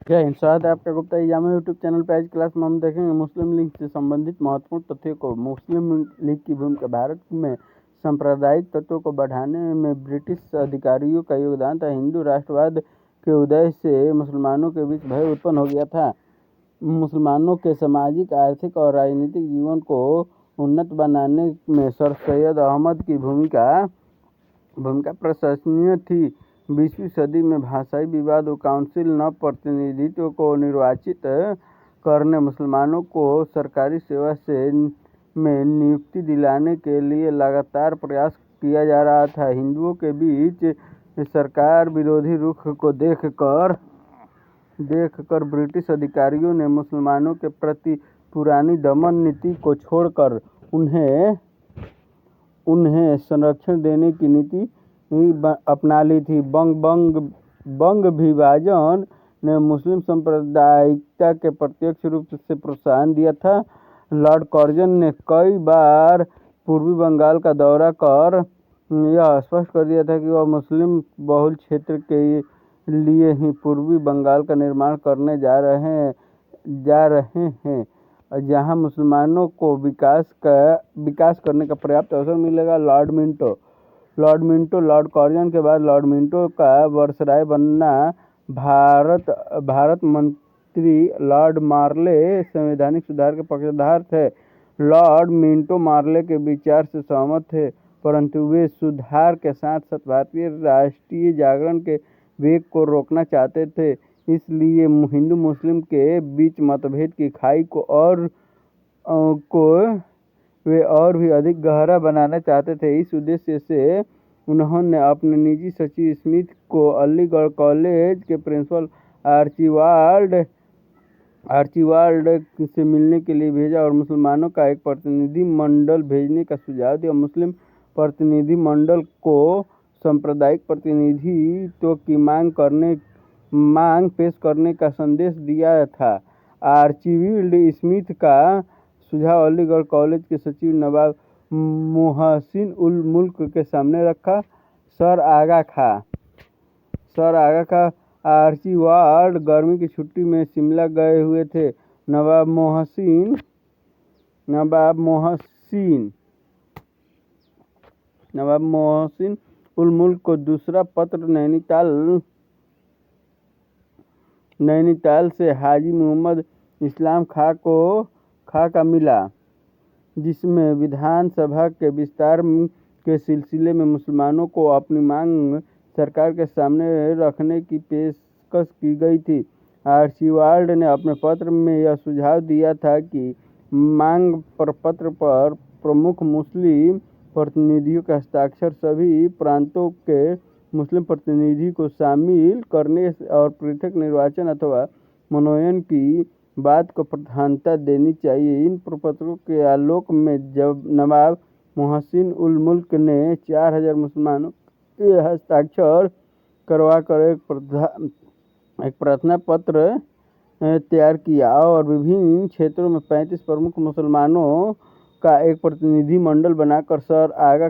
जय हिंद। स्वागत है आपका गुप्ता एग्जाम यूट्यूब चैनल पे। आज क्लास में हम देखेंगे मुस्लिम लीग से संबंधित महत्वपूर्ण तथ्यों को। मुस्लिम लीग की भूमिका। भारत में सांप्रदायिक तत्वों को बढ़ाने में ब्रिटिश अधिकारियों का योगदान था। हिंदू राष्ट्रवाद के उदय से मुसलमानों के बीच भय उत्पन्न हो गया था। मुसलमानों के सामाजिक, आर्थिक और राजनीतिक जीवन को उन्नत बनाने में सर सैयद अहमद की भूमिका प्रशंसनीय थी। 20वीं सदी में भाषाई विवाद और काउंसिल न प्रतिनिधित्व को निर्वाचित करने, मुसलमानों को सरकारी सेवा में नियुक्ति दिलाने के लिए लगातार प्रयास किया जा रहा था। हिंदुओं के बीच सरकार विरोधी रुख को देखकर ब्रिटिश अधिकारियों ने मुसलमानों के प्रति पुरानी दमन नीति को छोड़कर उन्हें संरक्षण देने की नीति अपना ली थी। बंग विभाजन ने मुस्लिम सांप्रदायिकता के प्रत्यक्ष रूप से प्रोत्साहन दिया था। लॉर्ड कर्जन ने कई बार पूर्वी बंगाल का दौरा कर यह स्पष्ट कर दिया था कि वह मुस्लिम बहुल क्षेत्र के लिए ही पूर्वी बंगाल का निर्माण करने जा रहे हैं जहां मुसलमानों को विकास करने का पर्याप्त अवसर मिलेगा। लॉर्ड कर्जन के बाद लॉर्ड मिंटो का वायसराय बनना। भारत मंत्री लॉर्ड मार्ले संवैधानिक सुधार के पक्षधर थे। लॉर्ड मिंटो मार्ले के विचार से सहमत थे, परंतु वे सुधार के साथ साथ भारतीय राष्ट्रीय जागरण के वेग को रोकना चाहते थे। इसलिए हिंदू मुस्लिम के बीच मतभेद की खाई को वे और भी अधिक गहरा बनाना चाहते थे। इस उद्देश्य से उन्होंने अपने निजी सचिव स्मिथ को अलीगढ़ कॉलेज के प्रिंसिपल आर्चीबाल्ड से मिलने के लिए भेजा और मुसलमानों का एक प्रतिनिधि मंडल भेजने का सुझाव दिया। मुस्लिम प्रतिनिधि मंडल को सांप्रदायिक प्रतिनिधित्व की मांग पेश करने का संदेश दिया था। आर्चीबाल्ड स्मिथ का सुझाव अलीगढ़ कॉलेज के सचिव नवाब मोहसिन उल मुल्क के सामने रखा। सर आगा खा आर्चीबाल्ड गर्मी की छुट्टी में शिमला गए हुए थे। नवाब मोहसिन उल मुल्क को दूसरा पत्र नैनीताल से हाजी मोहम्मद इस्लाम खां का मिला, जिसमें विधानसभा के विस्तार के सिलसिले में मुसलमानों को अपनी मांग सरकार के सामने रखने की पेशकश की गई थी। आर्चीबाल्ड ने अपने पत्र में यह सुझाव दिया था कि मांग पत्र पर प्रमुख मुस्लिम प्रतिनिधियों के हस्ताक्षर सभी प्रांतों के मुस्लिम प्रतिनिधि को शामिल करने और पृथक निर्वाचन अथवा मनोनयन की बात को प्रधानता देनी चाहिए। इन प्रपत्रों के आलोक में जब नवाब मोहसिन उल मुल्क ने 4000 मुसलमानों के हस्ताक्षर करवाकर एक प्रार्थना पत्र तैयार किया और विभिन्न क्षेत्रों में 35 प्रमुख मुसलमानों का एक प्रतिनिधि मंडल बनाकर सर आगा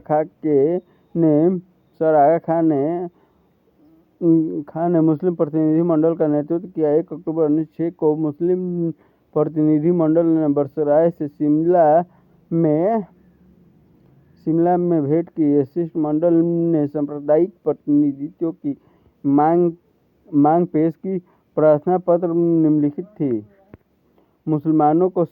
खान ने मुस्लिम प्रतिनिधि मंडल का नेतृत्व किया। 1 अक्टूबर 1906 को मुस्लिम प्रतिनिधि मंडल ने वायसराय से शिमला में भेंट की। शिष्टमंडल ने सांप्रदायिक प्रतिनिधित्व की मांग पेश की। प्रार्थना पत्र निम्नलिखित थी। मुसलमानों को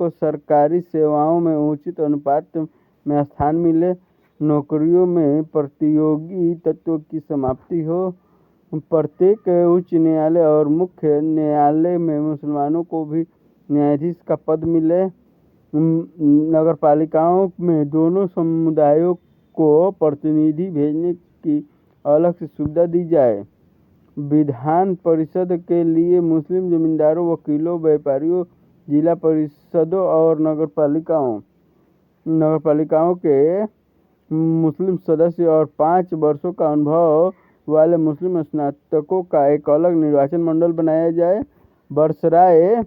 सरकारी सेवाओं में उचित अनुपात में स्थान मिले। नौकरियों में प्रतियोगी तत्वों की समाप्ति हो। प्रत्येक उच्च न्यायालय और मुख्य न्यायालय में मुसलमानों को भी न्यायाधीश का पद मिले। नगरपालिकाओं में दोनों समुदायों को प्रतिनिधि भेजने की अलग से सुविधा दी जाए। विधान परिषद के लिए मुस्लिम जमींदारों, वकीलों, व्यापारियों, जिला परिषदों और नगरपालिकाओं के मुस्लिम सदस्य और 5 वर्षों का अनुभव वाले मुस्लिम स्नातकों का एक अलग निर्वाचन मंडल बनाया जाए। वायसराय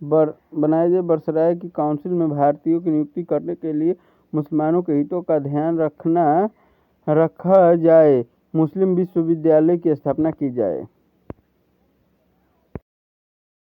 बनाए जाए। बरसराय की काउंसिल में भारतीयों की नियुक्ति करने के लिए मुसलमानों के हितों का ध्यान रखा जाए। मुस्लिम विश्वविद्यालय की स्थापना की जाए।